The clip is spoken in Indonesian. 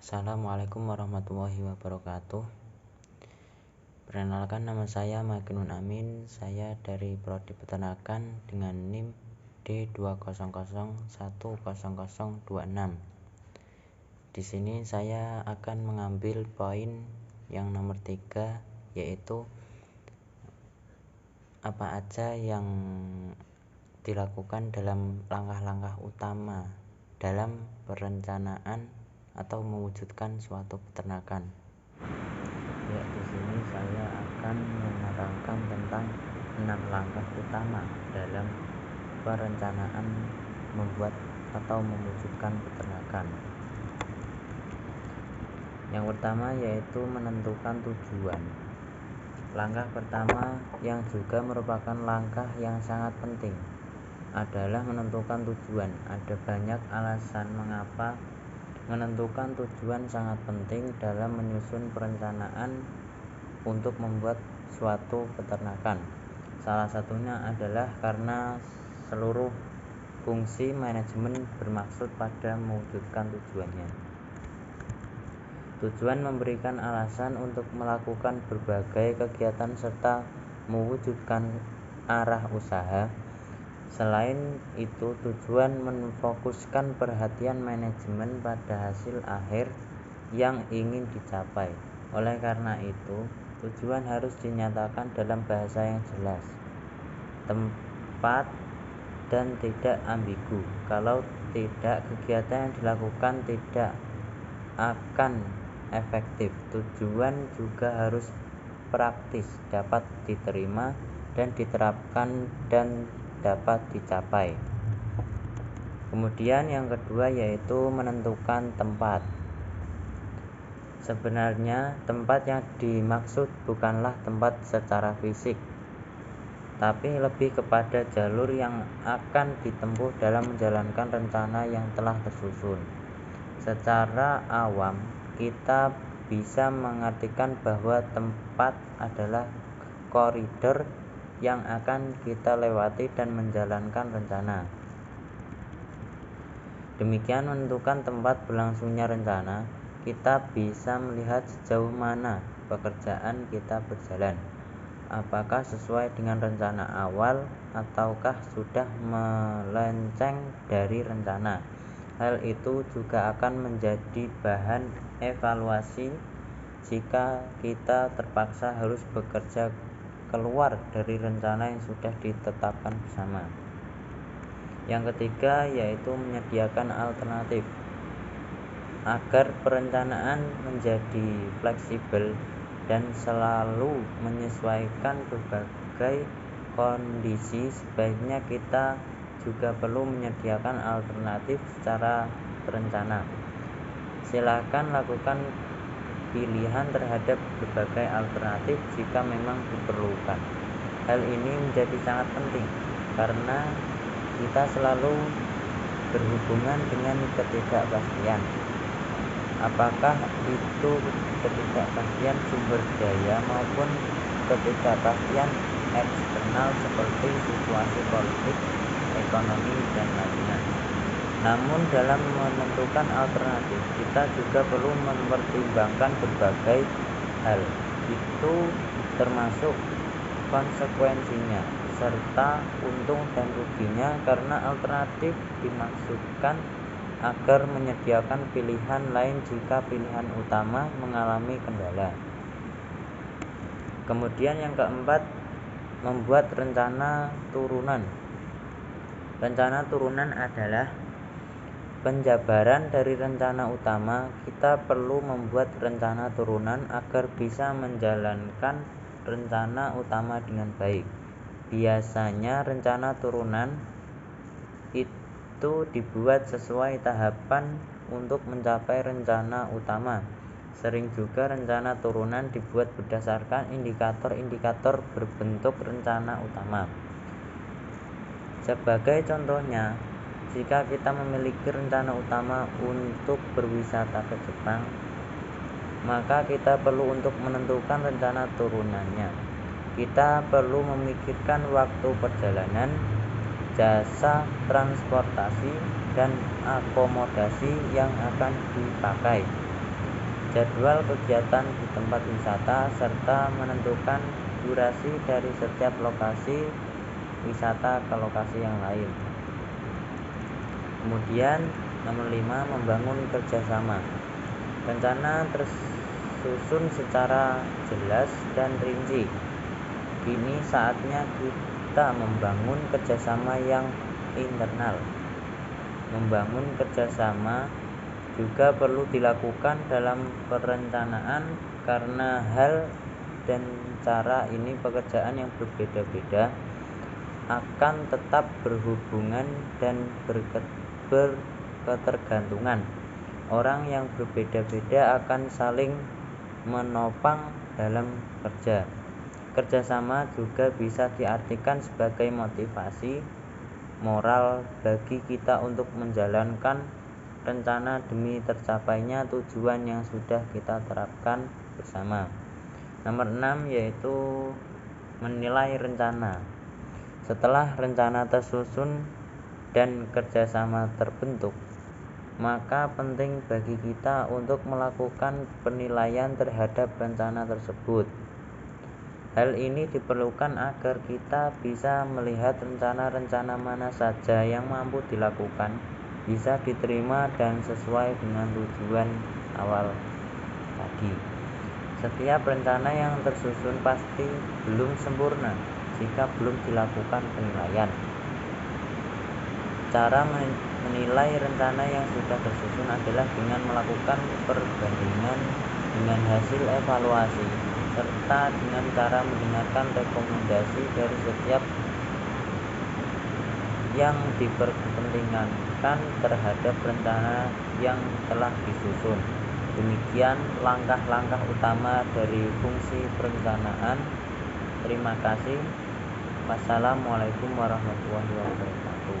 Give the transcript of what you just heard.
Assalamualaikum warahmatullahi wabarakatuh. Perkenalkan, nama saya Magnun Amin. Saya dari Prodi Peternakan dengan NIM D200100026. Di sini saya akan mengambil poin yang nomor 3, yaitu apa aja yang dilakukan dalam langkah-langkah utama dalam perencanaan atau mewujudkan suatu peternakan. Ya, di sini saya akan menerangkan tentang 6 langkah utama dalam perencanaan membuat atau mewujudkan peternakan. Yang pertama yaitu menentukan tujuan. Langkah pertama yang juga merupakan langkah yang sangat penting adalah menentukan tujuan. Ada banyak alasan mengapa menentukan tujuan sangat penting dalam menyusun perencanaan untuk membuat suatu peternakan. Salah satunya adalah karena seluruh fungsi manajemen bermaksud pada mewujudkan tujuannya. Tujuan memberikan alasan untuk melakukan berbagai kegiatan serta mewujudkan arah usaha. Selain itu, tujuan memfokuskan perhatian manajemen pada hasil akhir yang ingin dicapai. Oleh karena itu, tujuan harus dinyatakan dalam bahasa yang jelas, tepat, dan tidak ambigu. Kalau tidak, kegiatan yang dilakukan tidak akan efektif. Tujuan juga harus praktis, dapat diterima dan diterapkan dan dapat dicapai. Kemudian yang kedua yaitu menentukan tempat. Sebenarnya tempat yang dimaksud bukanlah tempat secara fisik, tapi lebih kepada jalur yang akan ditempuh dalam menjalankan rencana yang telah tersusun. Secara awam, kita bisa mengartikan bahwa tempat adalah koridor yang akan kita lewati dan menjalankan rencana. Demikian menentukan tempat berlangsungnya rencana, kita bisa melihat sejauh mana pekerjaan kita berjalan. Apakah sesuai dengan rencana awal ataukah sudah melenceng dari rencana. Hal itu juga akan menjadi bahan evaluasi jika kita terpaksa harus bekerja keluar dari rencana yang sudah ditetapkan bersama. Yang ketiga yaitu menyediakan alternatif. Agar perencanaan menjadi fleksibel dan selalu menyesuaikan berbagai kondisi, sebaiknya kita juga perlu menyediakan alternatif secara terencana. Silakan lakukan pilihan terhadap berbagai alternatif jika memang diperlukan. Hal ini menjadi sangat penting karena kita selalu berhubungan dengan ketidakpastian. Apakah itu ketidakpastian sumber daya maupun ketidakpastian eksternal seperti situasi politik, ekonomi, dan lainnya. Namun dalam menentukan alternatif, kita juga perlu mempertimbangkan berbagai hal. Itu termasuk konsekuensinya serta untung dan ruginya, karena alternatif dimaksudkan agar menyediakan pilihan lain jika pilihan utama mengalami kendala. Kemudian yang keempat, membuat rencana turunan. Rencana turunan adalah penjabaran dari rencana utama. Kita perlu membuat rencana turunan agar bisa menjalankan rencana utama dengan baik. Biasanya rencana turunan itu dibuat sesuai tahapan untuk mencapai rencana utama. Sering juga rencana turunan dibuat berdasarkan indikator-indikator berbentuk rencana utama. Sebagai contohnya, jika kita memiliki rencana utama untuk berwisata ke Jepang, maka kita perlu untuk menentukan rencana turunannya. Kita perlu memikirkan waktu perjalanan, jasa transportasi, dan akomodasi yang akan dipakai. jadwal kegiatan di tempat wisata, serta menentukan durasi dari setiap lokasi wisata ke lokasi yang lain. Kemudian nomor 5, membangun kerjasama. Rencana tersusun secara jelas dan rinci. Kini saatnya kita membangun kerjasama yang internal. Membangun kerjasama juga perlu dilakukan dalam perencanaan, karena hal dan cara ini pekerjaan yang berbeda-beda akan tetap berhubungan dan berketergantungan. Orang yang berbeda-beda akan saling menopang dalam kerja. Kerjasama juga bisa diartikan sebagai motivasi moral bagi kita untuk menjalankan rencana demi tercapainya tujuan yang sudah kita terapkan bersama. Nomor 6 yaitu menilai rencana. Setelah rencana tersusun dan kerjasama terbentuk, maka penting bagi kita untuk melakukan penilaian terhadap rencana tersebut. Hal ini diperlukan agar kita bisa melihat rencana-rencana mana saja yang mampu dilakukan, bisa diterima dan sesuai dengan tujuan awal tadi. Setiap rencana yang tersusun pasti belum sempurna jika belum dilakukan penilaian. Cara menilai rencana yang sudah tersusun adalah dengan melakukan perbandingan dengan hasil evaluasi, serta dengan cara mendengarkan rekomendasi dari setiap yang diperkepentingkan terhadap rencana yang telah disusun. Demikian langkah-langkah utama dari fungsi perencanaan. Terima kasih. Wassalamualaikum warahmatullahi wabarakatuh.